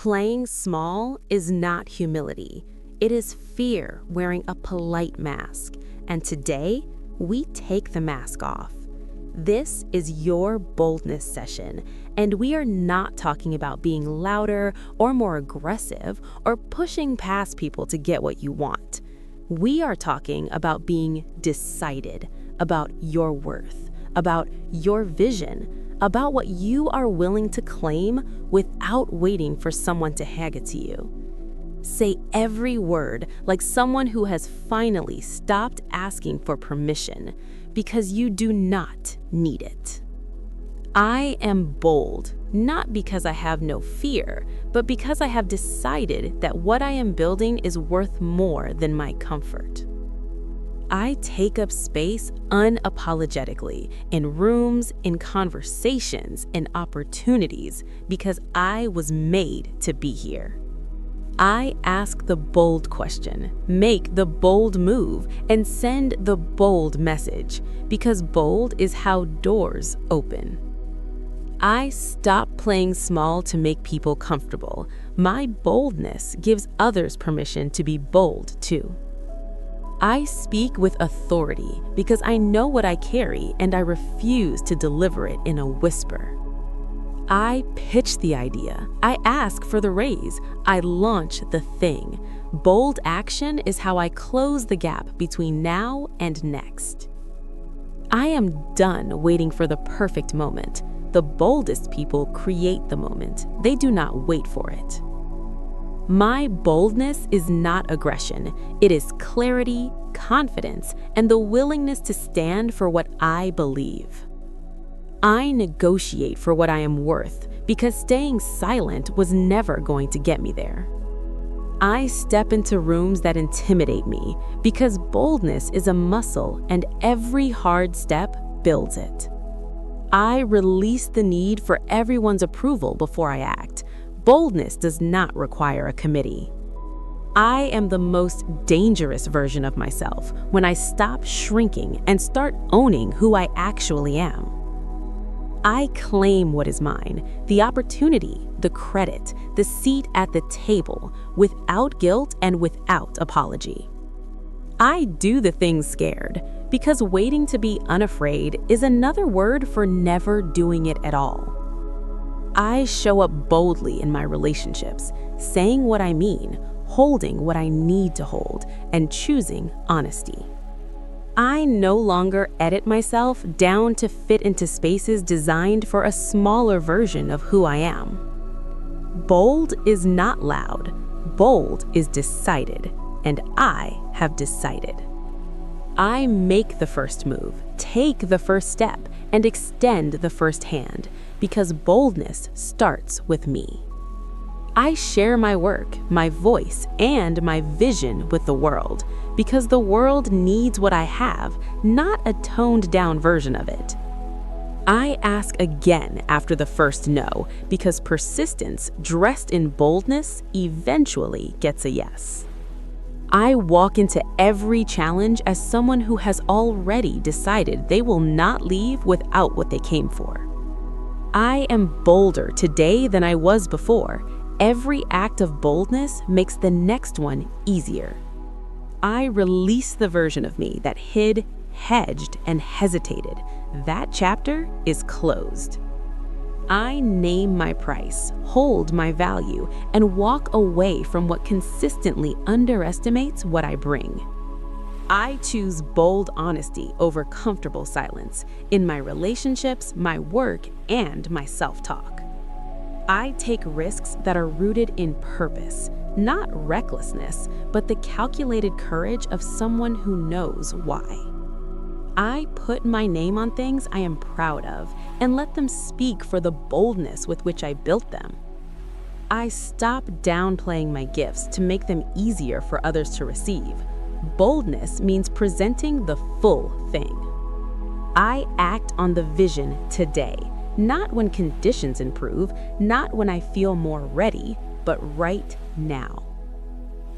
Playing small is not humility. It is fear wearing a polite mask. And today, we take the mask off. This is your boldness session, and we are not talking about being louder or more aggressive or pushing past people to get what you want. We are talking about being decided, about your worth, about your vision, about what you are willing to claim without waiting for someone to hand it to you. Say every word like someone who has finally stopped asking for permission, because you do not need it. I am bold, not because I have no fear, but because I have decided that what I am building is worth more than my comfort. I take up space unapologetically in rooms, in conversations, in opportunities, because I was made to be here. I ask the bold question, make the bold move, and send the bold message, because bold is how doors open. I stop playing small to make people comfortable. My boldness gives others permission to be bold too. I speak with authority because I know what I carry and I refuse to deliver it in a whisper. I pitch the idea. I ask for the raise. I launch the thing. Bold action is how I close the gap between now and next. I am done waiting for the perfect moment. The boldest people create the moment. They do not wait for it. My boldness is not aggression. It is clarity, confidence, and the willingness to stand for what I believe. I negotiate for what I am worth because staying silent was never going to get me there. I step into rooms that intimidate me because boldness is a muscle and every hard step builds it. I release the need for everyone's approval before I act. Boldness does not require a committee. I am the most dangerous version of myself when I stop shrinking and start owning who I actually am. I claim what is mine, the opportunity, the credit, the seat at the table, without guilt and without apology. I do the things scared, because waiting to be unafraid is another word for never doing it at all. I show up boldly in my relationships, saying what I mean, holding what I need to hold, and choosing honesty. I no longer edit myself down to fit into spaces designed for a smaller version of who I am. Bold is not loud. Bold is decided, and I have decided. I make the first move, take the first step, and extend the first hand, because boldness starts with me. I share my work, my voice, and my vision with the world, because the world needs what I have, not a toned-down version of it. I ask again after the first no, because persistence dressed in boldness eventually gets a yes. I walk into every challenge as someone who has already decided they will not leave without what they came for. I am bolder today than I was before. Every act of boldness makes the next one easier. I release the version of me that hid, hedged, and hesitated. That chapter is closed. I name my price, hold my value, and walk away from what consistently underestimates what I bring. I choose bold honesty over comfortable silence in my relationships, my work, and my self-talk. I take risks that are rooted in purpose, not recklessness, but the calculated courage of someone who knows why. I put my name on things I am proud of and let them speak for the boldness with which I built them. I stop downplaying my gifts to make them easier for others to receive. Boldness means presenting the full thing. I act on the vision today, not when conditions improve, not when I feel more ready, but right now.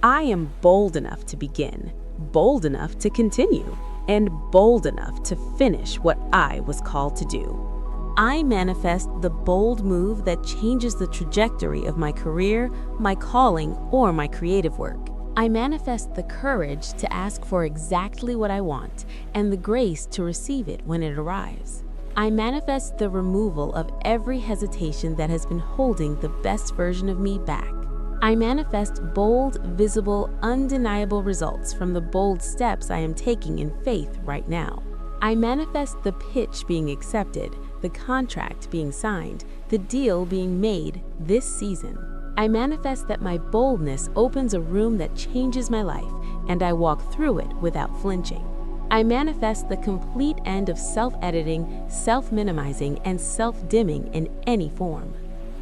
I am bold enough to begin, bold enough to continue, and bold enough to finish what I was called to do. I manifest the bold move that changes the trajectory of my career, my calling, or my creative work. I manifest the courage to ask for exactly what I want and the grace to receive it when it arrives. I manifest the removal of every hesitation that has been holding the best version of me back. I manifest bold, visible, undeniable results from the bold steps I am taking in faith right now. I manifest the pitch being accepted, the contract being signed, the deal being made this season. I manifest that my boldness opens a room that changes my life, and I walk through it without flinching. I manifest the complete end of self-editing, self-minimizing, and self-dimming in any form.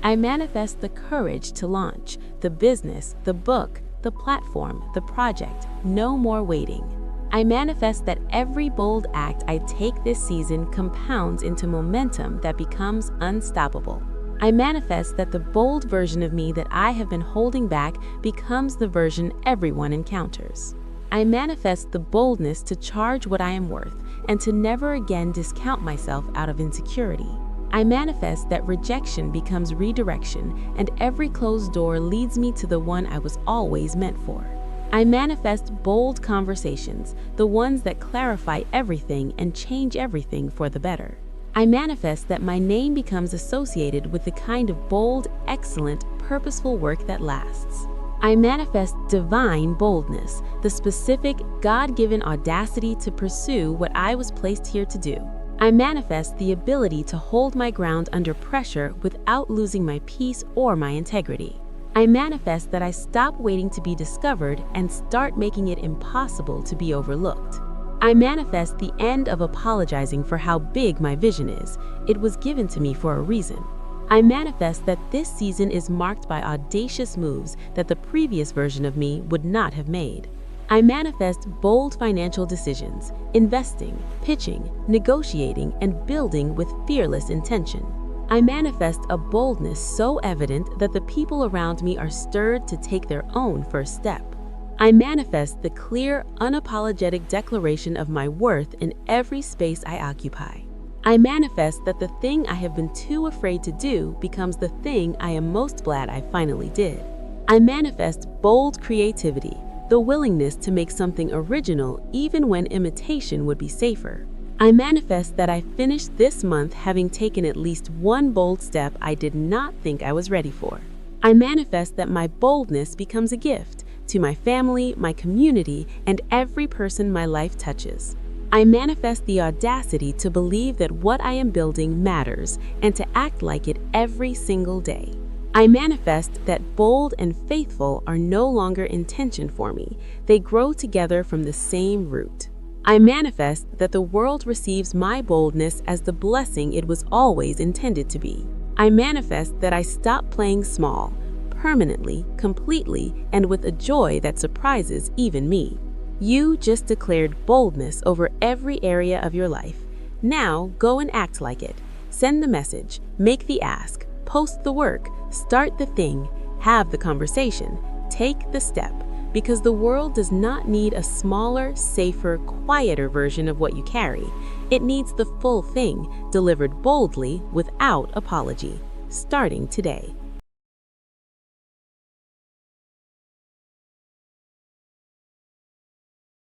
I manifest the courage to launch the business, the book, the platform, the project. No more waiting. I manifest that every bold act I take this season compounds into momentum that becomes unstoppable. I manifest that the bold version of me that I have been holding back becomes the version everyone encounters. I manifest the boldness to charge what I am worth and to never again discount myself out of insecurity. I manifest that rejection becomes redirection and every closed door leads me to the one I was always meant for. I manifest bold conversations, the ones that clarify everything and change everything for the better. I manifest that my name becomes associated with the kind of bold, excellent, purposeful work that lasts. I manifest divine boldness, the specific, God-given audacity to pursue what I was placed here to do. I manifest the ability to hold my ground under pressure without losing my peace or my integrity. I manifest that I stop waiting to be discovered and start making it impossible to be overlooked. I manifest the end of apologizing for how big my vision is. It was given to me for a reason. I manifest that this season is marked by audacious moves that the previous version of me would not have made. I manifest bold financial decisions, investing, pitching, negotiating, and building with fearless intention. I manifest a boldness so evident that the people around me are stirred to take their own first step. I manifest the clear, unapologetic declaration of my worth in every space I occupy. I manifest that the thing I have been too afraid to do becomes the thing I am most glad I finally did. I manifest bold creativity, the willingness to make something original even when imitation would be safer. I manifest that I finish this month having taken at least one bold step I did not think I was ready for. I manifest that my boldness becomes a gift to my family, my community, and every person my life touches. I manifest the audacity to believe that what I am building matters and to act like it every single day. I manifest that bold and faithful are no longer intention for me. They grow together from the same root. I manifest that the world receives my boldness as the blessing it was always intended to be. I manifest that I stop playing small, permanently, completely, and with a joy that surprises even me. You just declared boldness over every area of your life. Now go and act like it. Send the message, make the ask, post the work, start the thing, have the conversation, take the step, because the world does not need a smaller, safer, quieter version of what you carry. It needs the full thing, delivered boldly without apology, starting today.